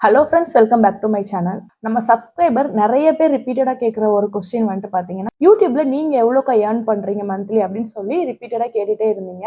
Hello friends, welcome back to my channel. நம்ம subscriber நிறைய பேர் ரிப்பீட்டடாக கேட்குற ஒரு கொஸ்டின் வந்துட்டு பார்த்தீங்கன்னா, யூடியூப்ல நீங்கள் எவ்வளோக்கா ஏர்ன் பண்ணுறீங்க மந்த்லி அப்படின்னு சொல்லி ரிப்பீட்டடாக கேட்டுகிட்டே இருந்தீங்க.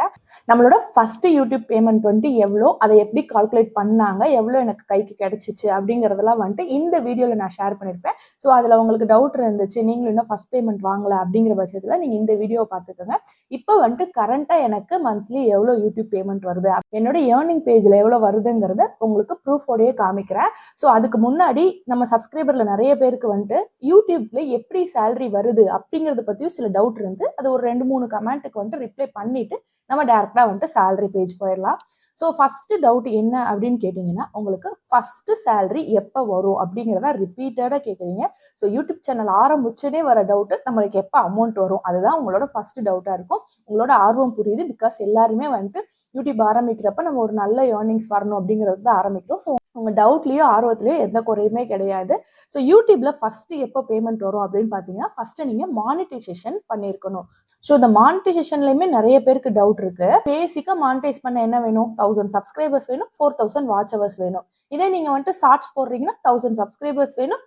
நம்மளோட ஃபர்ஸ்ட் யூடியூப் பேமெண்ட் வந்துட்டு எவ்வளோ, அதை எப்படி கால்குலேட் பண்ணாங்க, எவ்வளோ எனக்கு கைக்கு கிடைச்சிச்சு அப்படிங்கிறதெல்லாம் வந்துட்டு இந்த வீடியோவில் நான் ஷேர் பண்ணியிருப்பேன். ஸோ அதில் உங்களுக்கு டவுட் இருந்துச்சு, நீங்களும் இன்னும் ஃபர்ஸ்ட் பேமெண்ட் வாங்கலை அப்படிங்கிற பட்சத்தில் நீங்கள் இந்த வீடியோவை பார்த்துக்கோங்க. இப்போ வந்துட்டு கரண்ட்டாக எனக்கு மந்த்லி எவ்வளோ யூடியூப் பேமெண்ட் வருது, என்னோட ஏர்னிங் பேஜில் எவ்வளோ வருதுங்கிறத உங்களுக்கு ப்ரூஃபோடையே காமிக்கிறேன். ஸோ அதுக்கு முன்னாடி நம்ம சப்ஸ்கிரைபர்ல நிறைய பேருக்கு வந்துட்டு யூடியூப்ல எப்படி சேலரி வருது அப்படிங்கறத பத்தியும் சில டவுட் இருந்து அது ஒரு 2-3 கமெண்ட்டுக்கு வந்துட்டு ரிப்ளை பண்ணிட்டு நம்ம டைரக்டா வந்துட்டு சேலரி பேஜ் போயிடலாம். ஸோ ஃபர்ஸ்ட் டவுட் என்ன அப்படின்னு கேட்டீங்கன்னா, உங்களுக்கு ஃபர்ஸ்ட் சேலரி எப்போ வரும் அப்படிங்கிறத ரிப்பீட்டடாக கேட்குறீங்க. ஸோ யூடியூப் சேனல் ஆரம்பிச்சதே வர டவுட்டு, நம்மளுக்கு எப்போ அமௌண்ட் வரும், அதுதான் உங்களோட ஃபர்ஸ்ட் டவுட்டாக இருக்கும். உங்களோட ஆர்வம் புரியுது. பிகாஸ் எல்லாருமே வந்துட்டு யூடியூப் ஆரம்பிக்கிறப்ப நம்ம ஒரு நல்ல ஏர்னிங்ஸ் வரணும் அப்படிங்கிறது தான் ஆரம்பிக்கிறோம். ஸோ உங்கள் டவுட்லேயோ ஆர்வத்துலேயோ எந்த குறையுமே கிடையாது. ஸோ யூடியூப்ல ஃபஸ்ட்டு எப்போ பேமெண்ட் வரும் அப்படின்னு பார்த்தீங்கன்னா, ஃபஸ்ட்டு நீங்கள் மானிட்டைசேஷன் பண்ணியிருக்கணும். ஸோ இந்த மானிட்டைசேஷன்லையுமே நிறைய பேருக்கு டவுட் இருக்கு. பேசிக்காக மானிட்டைஸ் பண்ண என்ன வேணும்? 1000 சப்ஸ்கிரைபர்ஸ் வேணும், 4000 வாட்ச் ஹவர்ஸ் வேணும். இதே நீங்கள் வந்துட்டு ஷார்ட்ஸ் போடுறீங்கன்னா 1000 சப்ஸ்கிரைபர்ஸ் வேணும்,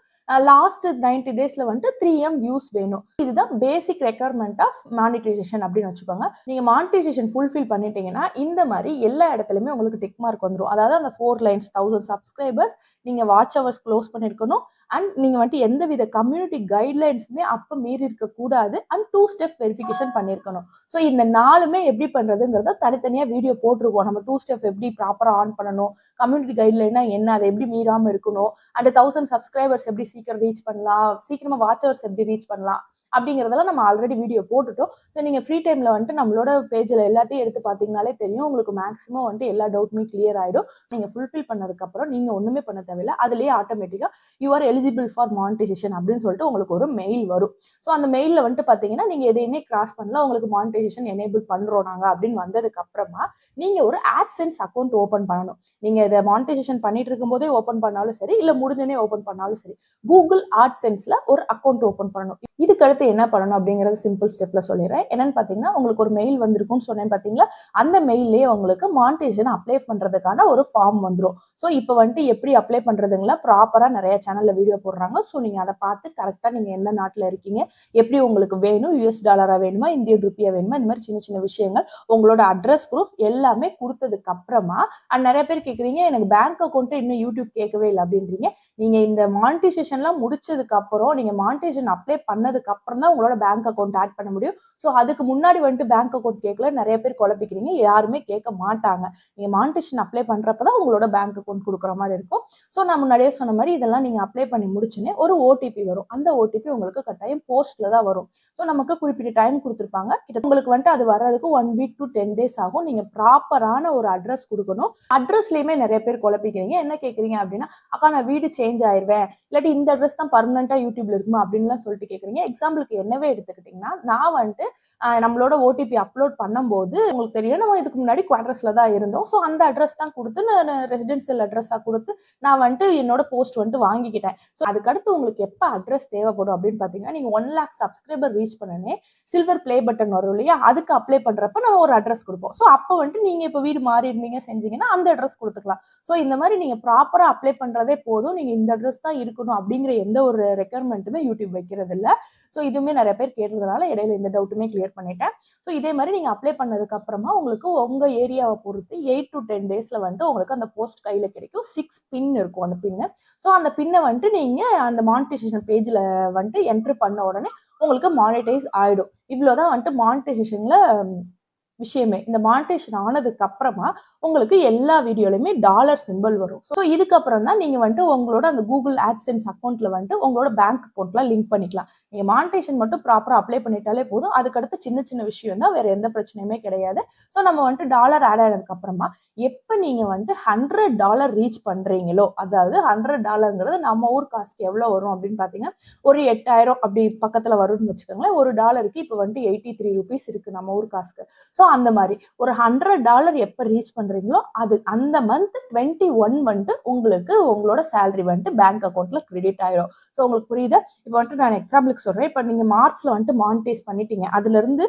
லாஸ்ட் 90 டேஸ்ல வந்துட்டு 3M வியூஸ் வேணும். இதுதான் பேசிக் ரெக்யர்மெண்ட் ஆஃப் மானிட்டைசேஷன் அப்படின்னு வச்சுக்கோங்க. நீங்க மானிட்டைசேஷன் ஃபுல்ஃபில் பண்ணிட்டீங்கன்னா இந்த மாதிரி எல்லா இடத்துலையுமே உங்களுக்கு டிக் மார்க் வந்துடும். அதாவது அந்த 4 லைன்ஸ் 1000 சப்ஸ்கிரைபர்ஸ், நீங்க வாட்ச் ஹவர்ஸ் க்ளோஸ் பண்ணிருக்கணும், அண்ட் நீங்க வந்துட்டு எந்தவித கம்யூனிட்டி கைட்லைன்ஸுமே அப்போ மீறி இருக்கக்கூடாது, அண்ட் 2 ஸ்டெப் வெரிஃபிகேஷன் பண்ணியிருக்கணும். ஸோ இந்த 4மே எப்படி பண்றதுங்கிறத தனித்தனியாக வீடியோ போட்டிருக்கோம். நம்ம 2 ஸ்டெப் எப்படி ப்ராப்பராக ஆன் பண்ணணும், கம்யூனிட்டி கைட்லைனா என்ன, அதை எப்படி மீறாமல் இருக்கணும், அண்ட் 1000 சப்ஸ்கிரைபர்ஸ் எப்படி சீக்கிரம் ரீச் பண்ணலாம், சீக்கிரமா வாட்ச் ஹவர்ஸ் எப்படி ரீச் பண்ணலாம் அப்படிங்கிறதெல்லாம் நம்ம ஆல்ரெடி வீடியோ போட்டுட்டோம். ஸோ நீங்கள் ஃப்ரீ டைமில் வந்துட்டு நம்மளோட பேஜில் எல்லாத்தையும் எடுத்து பார்த்தீங்கனாலே தெரியும். உங்களுக்கு மேக்ஸிமம் வந்துட்டு எல்லா டவுட்டுமே கிளியர் ஆகிடும். நீங்கள் ஃபுல்ஃபில் பண்ணதுக்கப்புறம் நீங்கள் ஒன்றுமே பண்ண தேவையில்லை. அதுலேயே ஆட்டோமேட்டிக்காக you are eligible for monetisation அப்படின்னு சொல்லிட்டு உங்களுக்கு ஒரு மெயில் வரும். ஸோ அந்த மெயிலில் வந்துட்டு பார்த்தீங்கன்னா, நீங்கள் எதையுமே கிராஸ் பண்ணல, உங்களுக்கு மானிட்டைசேஷன் எனேபிள் பண்ணுறோம் நாங்கள் அப்படின்னு வந்ததுக்கப்புறமா நீங்கள் ஒரு ஆட்சென்ஸ் அக்கௌண்ட் ஓப்பன் பண்ணணும். நீங்கள் இதை மானிட்டைசேஷன் பண்ணிட்டு இருக்கும்போதே ஓப்பன் பண்ணாலும் சரி, இல்லை முடிஞ்சனே ஓப்பன் பண்ணாலும் சரி, கூகுள் ஆட்சென்ஸில் ஒரு அக்கௌண்ட் ஓப்பன் பண்ணணும். இதுக்கு அடுத்து என்ன பண்ணணும் அப்படிங்கிறது சிம்பிள் ஸ்டெப்ல சொல்லிடுறேன். என்னன்னு பார்த்தீங்கன்னா, உங்களுக்கு ஒரு மெயில் வந்திருக்கும்னு சொன்னேன் பார்த்தீங்களா, அந்த மெயிலே உங்களுக்கு மானிட்டைசேஷன் அப்ளை பண்ணுறதுக்கான ஒரு ஃபார்ம் வந்துடும். ஸோ இப்போ வந்துட்டு எப்படி அப்ளை பண்ணுறதுங்களா ப்ராப்பராக நிறைய சேனலில் வீடியோ போடுறாங்க. ஸோ நீங்கள் அதை பார்த்து கரெக்டாக நீங்கள் எந்த நாட்டில் இருக்கீங்க, எப்படி உங்களுக்கு வேணும், US டாலராக வேணுமா, இந்தியன் ருப்பியா வேணுமா, இந்த மாதிரி சின்ன சின்ன விஷயங்கள், உங்களோட அட்ரஸ் ப்ரூஃப் எல்லாமே கொடுத்ததுக்கு அப்புறமா, அண்ட் நிறைய பேர் கேட்குறீங்க எனக்கு பேங்க் அக்கௌண்ட்டு இன்னும் யூடியூப் கேட்கவே இல்லை அப்படின்றீங்க. நீங்கள் இந்த மானிட்டைசேஷன்லாம் முடிச்சதுக்கு அப்புறம், நீங்கள் மானிட்டைசேஷன் அப்ளை பண்ணதுக்கு அப்புறம் தான் உங்களோட பேங்க் அக்கௌண்ட் ஆட் பண்ண முடியும். ஸோ அதுக்கு முன்னாடி வந்துட்டு பேங்க் அக்கௌண்ட் கேட்கல, நிறைய பேர் குழப்பிக்கிறீங்க. யாருமே கேட்க மாட்டாங்க. நீங்கள் மானிட்டைசேஷன் அப்ளை பண்ணுறப்ப தான் உங்களோட பேங்க் அக்கௌண்ட் கொடுக்குற மாதிரி இருக்கும். ஸோ நான் முன்னாடியே சொன்ன மாதிரி இதெல்லாம் நீங்கள் அப்ளை பண்ணி முடிச்சுனே ஒரு ஓடிபி வரும். அந்த ஓடிபி உங்களுக்கு கட்டாயம் போஸ்ட்டில் தான் வரும். ஸோ நமக்கு குறிப்பிட்ட டைம் கொடுத்துருப்பாங்க. உங்களுக்கு வந்துட்டு அது வர்றதுக்கு 1 வீக் to 10 days ஆகும். நீங்கள் ப்ராப்பரான ஒரு அட்ரஸ் கொடுக்கணும். அட்ரஸ்லேயுமே நிறைய பேர் குழப்பிக்கிறீங்க. என்ன கேட்குறீங்க அப்படின்னா, அக்கா நான் வீடு சேஞ்ச் ஆயிடுவேன், இல்லாட்டி இந்த அட்ரஸ் தான் பர்மனெண்ட்டாக யூடியூப்ல இருக்குமா அப்படின்லாம் சொல்லிட்டு கேட்குறீங்க. எக்ஸாம்பிளுக்கு என்னவே எடுத்துக்கிட்டிங்கன்னா, நான் வந்துட்டு நம்மளோட ஓடிபி அப்லோட் பண்ணும்போது உங்களுக்கு தெரியும், நம்ம இதுக்கு முன்னாடி குவார்டர்ஸ்ல தான் இருந்தோம். ஸோ அந்த அட்ரஸ் தான் கொடுத்து நான் ரெசிடென்சியல் அட்ரஸாக கொடுத்து நான் வந்துட்டு என்னோட போஸ்ட் வந்துட்டு வாங்கிக்கிட்டேன். ஸோ அதுக்கடுத்து உங்களுக்கு எப்போ அட்ரஸ் தேவைப்படும் அப்படின்னு பார்த்தீங்கன்னா, நீங்கள் 1 lakh சப்ஸ்கிரைபர் ரீச் பண்ணனே சில்வர் ப்ளே பட்டன் வரும் இல்லையா, அதுக்கு அப்ளை பண்ணுறப்ப நம்ம ஒரு அட்ரஸ் கொடுப்போம். ஸோ அப்போ வந்துட்டு நீங்கள் இப்போ வீடு மாறி இருந்தீங்க செஞ்சீங்கன்னா அந்த அட்ரஸ் கொடுத்துக்கலாம். ஸோ இந்த மாதிரி நீங்கள் ப்ராப்பராக அப்ளை பண்ணுறதே போதும். நீங்கள் இந்த அட்ரஸ் தான் இருக்கணும் அப்படிங்கிற எந்த ஒரு ரெக்யர்மெண்ட்டுமே யூடியூப் வைக்கிறது இல்லை. ஸோ இதுவுமே நிறைய பேர் கேட்டதுனால இடையில இந்த டவுட்டுமே கிளியர் பண்ணிட்டேன். ஸோ இதே மாதிரி நீங்கள் அப்ளை பண்ணதுக்கு அப்புறமா உங்களுக்கு உங்கள் ஏரியாவை பொறுத்து 8 to 10 டேஸில் வந்துட்டு உங்களுக்கு அந்த போஸ்ட் கையில் கிடைக்கும். 6 பின் இருக்கும் அந்த பின்னு. ஸோ அந்த பின்னை வந்துட்டு நீங்கள் அந்த மானிட்டைசேஷன் பேஜில் வந்துட்டு என்ட்ரு பண்ண உடனே உங்களுக்கு மானிட்டைஸ் ஆகிடும். இவ்வளோதான் வந்துட்டு மானிட்டைசேஷனில் விஷயமே. இந்த மானிட்டைசேஷன் ஆனதுக்கு அப்புறமா உங்களுக்கு எல்லா வீடியோலையுமே டாலர் சிம்பிள் வரும். ஸோ இதுக்கப்புறம் தான் நீங்கள் வந்துட்டு உங்களோட அந்த கூகுள் ஆட்சென்ஸ் அக்கௌண்ட்டில் வந்துட்டு உங்களோட பேங்க் அக்கௌண்ட்லாம் லிங்க் பண்ணிக்கலாம். நீங்கள் மானிட்டைசேஷன் மட்டும் ப்ராப்பராக அப்ளை பண்ணிட்டாலே போதும். அதுக்கடுத்து சின்ன சின்ன விஷயம் தான், வேறு எந்த பிரச்சனையுமே கிடையாது. ஸோ நம்ம வந்துட்டு டாலர் ஆட் ஆனதுக்கு அப்புறமா எப்போ நீங்கள் வந்துட்டு $100 ரீச் பண்ணுறீங்களோ, அதாவது $100ங்கிறது நம்ம ஊர் காசுக்கு எவ்வளோ வரும் அப்படின்னு பார்த்தீங்கன்னா, ஒரு 8000 அப்படி பக்கத்தில் வரும்னு வச்சுக்கோங்களேன். ஒரு டாலருக்கு இப்போ வந்துட்டு 83 rupees இருக்குது நம்ம ஊர் காசுக்கு. ஸோ அந்த மாதிரி ஒரு $100 எப்போ ரீச் பண்ணுறீங்களோ அது அந்த மந்த் 21 வந்துட்டு உங்களுக்கு உங்களோட சேலரி வந்துட்டு பேங்க் அக்கௌண்ட்டில் கிரெடிட் ஆயிடும். ஸோ உங்களுக்கு புரியுதா? இப்போ வந்துட்டு நான் எக்ஸாம்பிளுக்கு சொல்கிறேன். இப்போ நீங்கள் மார்ச்சில் வந்துட்டு மானிட்டைஸ் பண்ணிட்டீங்க, அதுலேருந்து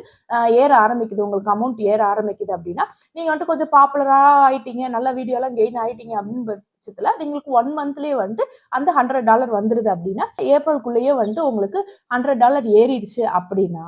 ஏற ஆரம்பிக்குது, உங்களுக்கு அமௌண்ட் ஏற ஆரம்பிக்குது அப்படின்னா, நீங்கள் வந்துட்டு கொஞ்சம் பாப்புலராக ஆயிட்டீங்க, நல்ல வீடியோலாம் கெயின் ஆகிட்டீங்க அப்படின்னு பட்சத்துல உங்களுக்கு 1 மந்த்லயே வந்துட்டு அந்த $100 வந்துருது அப்படின்னா ஏப்ரலுக்குள்ளேயே வந்துட்டு உங்களுக்கு $100 ஏறிடுச்சு அப்படின்னா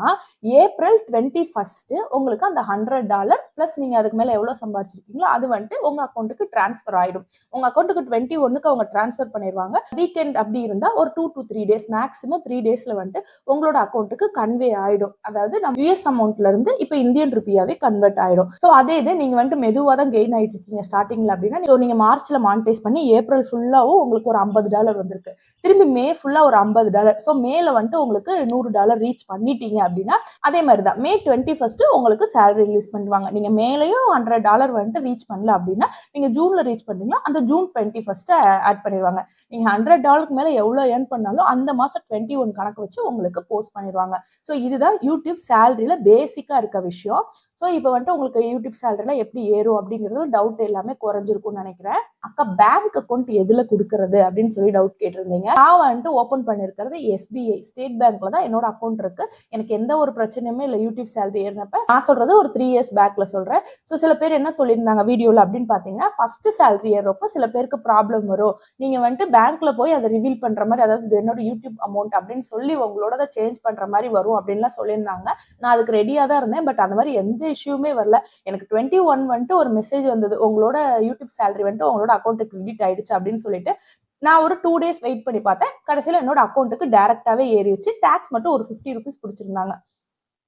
ஏப்ரல் 21 உங்களுக்கு அந்த $100 பிளஸ் நீங்க அதுக்கு மேல எவ்வளவு சம்பாதிச்சிருக்கீங்களோ அது வந்துட்டு உங்க அக்கௌண்ட்டுக்கு டிரான்ஸ்ஃபர் ஆயிடும். உங்க அக்கௌண்ட்டுக்கு 21க்கு அவங்க டிரான்ஸ்ஃபர் பண்ணிடுவாங்க. வீக்கெண்ட் அப்படி இருந்தா ஒரு 2 to 3 டேஸ் மேக்ஸிமம் 3 டேஸ்ல வந்துட்டு உங்களோட அக்கௌண்ட்டுக்கு கன்வே ஆயிடும். அதாவது நம்ம யூஎஸ் அமௌண்ட்ல இருந்து இப்ப இந்தியன் ருப்பியாவே கன்வெர்ட் ஆயிடும். ஸோ அதே இது நீங்க வந்துட்டு மெதுவாக தான் கெயின் ஆயிட்டு இருக்கீங்க ஸ்டார்டிங்ல அப்படின்னா ஸோ நீங்க மார்ச்ல மானிட்டைஸ் பண்ணி ஏப்ரல் ஃபுல்லாவும் உங்களுக்கு ஒரு $50 வந்திருக்கு. திரும்பி மே ஃபுல்லா ஒரு $50. ஸோ மேல வந்துட்டு உங்களுக்கு $100 ரீச் பண்ணிட்டீங்க அப்படின்னா அதே மாதிரி தான் மே 21 உங்களுக்கு சேலரி ரிலீஸ் பண்ணுவாங்க. நீங்க மேலேயும் $100 வந்துட்டு ரீச் பண்ணல அப்படின்னா நீங்க ஜூன்ல ரீச் பண்ணீங்களா அந்த ஜூன் 21 ஆட் பண்ணிடுவாங்க. நீங்க $100 மேல எவ்வளவு ஏர்ன் பண்ணாலும் அந்த மாசம் 21 கணக்கு வச்சு உங்களுக்கு போஸ்ட் பண்ணிடுவாங்க. ஸோ இதுதான் யூடியூப் சேலரியில பேசிக்கா இருக்க விஷயம். ஸோ இப்போ வந்துட்டு உங்களுக்கு யூடியூப் சேலரியில எப்படி ஏறும் அப்படிங்கிறது டவுட் எல்லாமே குறைஞ்சிருக்கும்னு நினைக்கிறேன். அக்கா பேங்க் அக்கௌண்ட் எதுல கொடுக்கறது அப்படின்னு சொல்லி டவுட் கேட்டிருந்தீங்க. நான் வந்துட்டு ஓபன் பண்ணிருக்கிறது எஸ்பிஐ ஸ்டேட் பேங்க்ல தான் என்னோட அக்கௌண்ட் இருக்கு. எனக்கு எந்த ஒரு பிரச்சனையுமே இல்லை யூடியூப் சேலரி ஏறினப்ப. நான் சொல்றது ஒரு 3 இயர்ஸ் பேக்ல சொல்றேன். ஸோ சில பேர் என்ன சொல்லியிருந்தாங்க வீடியோல அப்படின்னு பாத்தீங்கன்னா ஃபர்ஸ்ட் சேலரி ஏறப்போ சில பேருக்கு ப்ராப்ளம் வரும். நீங்க வந்துட்டு பேங்க்ல போய் அதை ரிவீல் பண்ற மாதிரி அதாவது என்னோட யூடியூப் அமௌண்ட் அப்படின்னு சொல்லி உங்களோட சேஞ்ச் பண்ற மாதிரி வரும் அப்படின்லாம் சொல்லியிருந்தாங்க. நான் அதுக்கு ரெடியா தான் இருந்தேன். பட் அந்த மாதிரி எந்த இஷ்யூமே வரல. எனக்கு 21 வந்துட்டு ஒரு மெசேஜ் வந்தது உங்களோட யூடியூப் சேலரி வந்துட்டு உங்களோட அக்கௌண்ட்டுக்கு கிரெடிட் ஆயிடுச்சு அப்படின்னு சொல்லிட்டு நான் ஒரு 2 டேஸ் வெயிட் பண்ணி பார்த்தேன். கடைசியில் என்னோட அக்கௌண்ட்டுக்கு டைரக்டாவே ஏறிடுச்சு. டாக்ஸ் மட்டும் ஒரு ₹50 பிடிச்சிருந்தாங்க.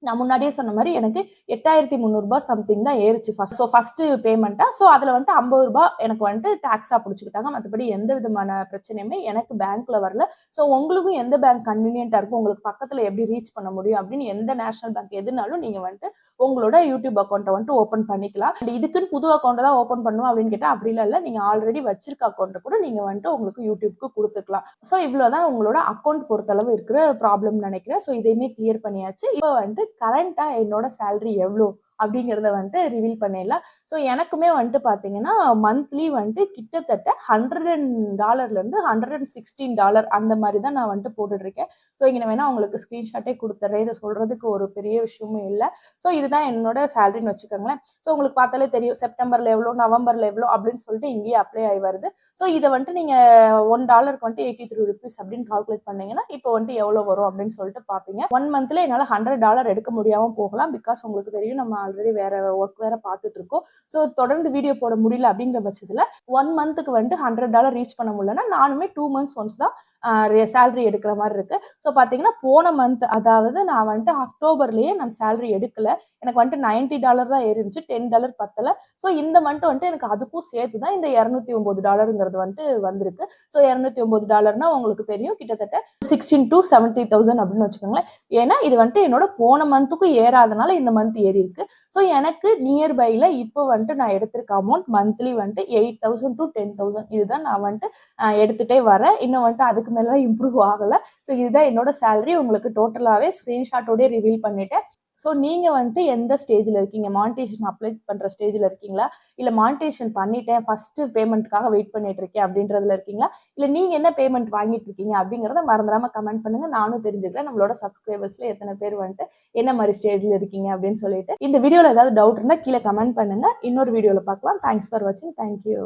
நான் முன்னாடியே சொன்ன மாதிரி எனக்கு 8,300 சம்திங் தான் ஏறிச்சு ஃபர்ஸ்ட் பேமெண்ட்டா. ஸோ அதில் வந்துட்டு ₹50 எனக்கு வந்துட்டு டாக்ஸாக பிடிச்சிக்கிட்டாங்க. மற்றபடி எந்த விதமான பிரச்சனையுமே எனக்கு பேங்க்ல வரல. ஸோ உங்களுக்கும் எந்த பேங்க் கன்வீனியன்ட்டா இருக்கும் உங்களுக்கு பக்கத்தில் எப்படி ரீச் பண்ண முடியும் அப்படின்னு எந்த நேஷனல் பேங்க் எதுனாலும் நீங்க வந்துட்டு உங்களோட யூடியூப் அக்கௌண்ட்டை வந்துட்டு ஓப்பன் பண்ணிக்கலாம். இதுக்குன்னு புது அக்கௌண்ட்டை தான் ஓப்பன் பண்ணும் அப்படின்னு கேட்டால் அப்படிலாம் இல்லை. நீங்க ஆல்ரெடி வச்சிருக்க அக்கௌண்ட்டை கூட நீங்க வந்துட்டு உங்களுக்கு யூடியூப்க்கு கொடுத்துக்கலாம். ஸோ இவ்வளோதான் உங்களோட அக்கௌண்ட் பொறுத்தளவு இருக்கிற ப்ராப்ளம் நினைக்கிறேன். ஸோ இதையுமே கிளியர் பண்ணியாச்சு. இப்போ வந்துட்டு கரண்டா என்னோட சேலரி எவ்வளோ அப்படிங்கிறத வந்துட்டு ரிவீல் பண்ணிடலாம். ஸோ எனக்குமே வந்துட்டு பார்த்தீங்கன்னா மந்த்லி வந்துட்டு கிட்டத்தட்ட $100 $116 அந்த மாதிரி தான் நான் வந்துட்டு போட்டுட்டு இருக்கேன். ஸோ இங்கே வேணா உங்களுக்கு ஸ்க்ரீன்ஷாட்டே கொடுத்துட்றேன். இதை சொல்றதுக்கு ஒரு பெரிய விஷயமும் இல்லை. ஸோ இதுதான் என்னோட சேலரின்னு வச்சுக்கோங்களேன். ஸோ உங்களுக்கு பார்த்தாலே தெரியும் செப்டம்பர்ல எவ்வளோ நவம்பர்ல எவ்வளோ அப்படின்னு சொல்லிட்டு இங்கேயே அப்ளை ஆகி வருது. ஸோ இதை வந்துட்டு நீங்க $1 வந்துட்டு ₹83 அப்படின்னு கால்குலேட் பண்ணீங்கன்னா இப்போ வந்துட்டு எவ்வளோ வரும் அப்படின்னு சொல்லிட்டு பார்ப்பீங்க. 1 மந்த்ல என்னால் $100 எடுக்க முடியாம போகலாம். பிகாஸ் உங்களுக்கு தெரியும் நம்ம ஆல்ரெடி வேற ஒர்க் வேற பார்த்துட்டு இருக்கோம். ஸோ தொடர்ந்து வீடியோ போட முடியல அப்படிங்கிற பட்சத்துல 1 மந்த்துக்கு வந்துட்டு $100 ரீச் பண்ண முடியலன்னா நானுமே 2 months ஒன்ஸ் தான் சேலரி எடுக்கிற மாதிரி இருக்கு. ஸோ பார்த்தீங்கன்னா போன மந்த் அதாவது நான் வந்துட்டு அக்டோபர்லயே நான் சேலரி எடுக்கல. எனக்கு வந்துட்டு $90 தான் ஏறிச்சு. $10 பத்தல. ஸோ இந்த மந்த் வந்துட்டு எனக்கு அதுக்கும் சேர்த்து தான் இந்த $209 வந்துட்டு வந்திருக்கு. ஸோ $209 உங்களுக்கு தெரியும் கிட்டத்தட்ட 16 to 70,000 அப்படின்னு வச்சுக்கோங்களேன். ஏன்னா இது வந்துட்டு என்னோட போன மந்த்துக்கும் ஏறாதனால இந்த மந்த் ஏறி இருக்கு. ஸோ எனக்கு நியர்பைல இப்போ வந்துட்டு நான் எடுத்திருக்க அமௌண்ட் மந்த்லி வந்துட்டு 8,000 to 10,000 இதுதான் நான் வந்துட்டு எடுத்துட்டே வரேன். இன்னும் வந்துட்டு அதுக்கு மேல இம்ப்ரூவ் ஆகல. ஸோ இதுதான் என்னோட சேலரி உங்களுக்கு டோட்டலாவே ஸ்கிரீன்ஷாட்டோட ரிவீல் பண்ணிட்டேன். ஸோ நீங்க வந்துட்டு எந்த ஸ்டேஜ்ல இருக்கீங்க? மானிட்டைசேஷன் அப்ளை பண்ற ஸ்டேஜ்ல இருக்கீங்களா? இல்ல மானிட்டைசேஷன் பண்ணிட்டேன் ஃபர்ஸ்ட் பேமெண்ட்காக வெயிட் பண்ணிட்டு இருக்கேன் அப்படின்றதுல இருக்கீங்களா? இல்ல நீங்க என்ன பேமெண்ட் வாங்கிட்டு இருக்கீங்க அப்படிங்கறத மறந்துடாம கமெண்ட் பண்ணுங்க. நானும் தெரிஞ்சுக்கிறேன் நம்மளோட சப்ஸ்கிரைபர்ஸ்ல எத்தனை பேர் வந்துட்டு என்ன மாதிரி ஸ்டேஜ்ல இருக்கீங்க அப்படின்னு சொல்லிட்டு. இந்த வீடியோல ஏதாவது டவுட் இருந்தா கீழே கமெண்ட் பண்ணுங்க. இன்னொரு வீடியோல பார்க்கலாம். தேங்க்ஸ் ஃபார் வாட்சிங். தேங்க்யூ.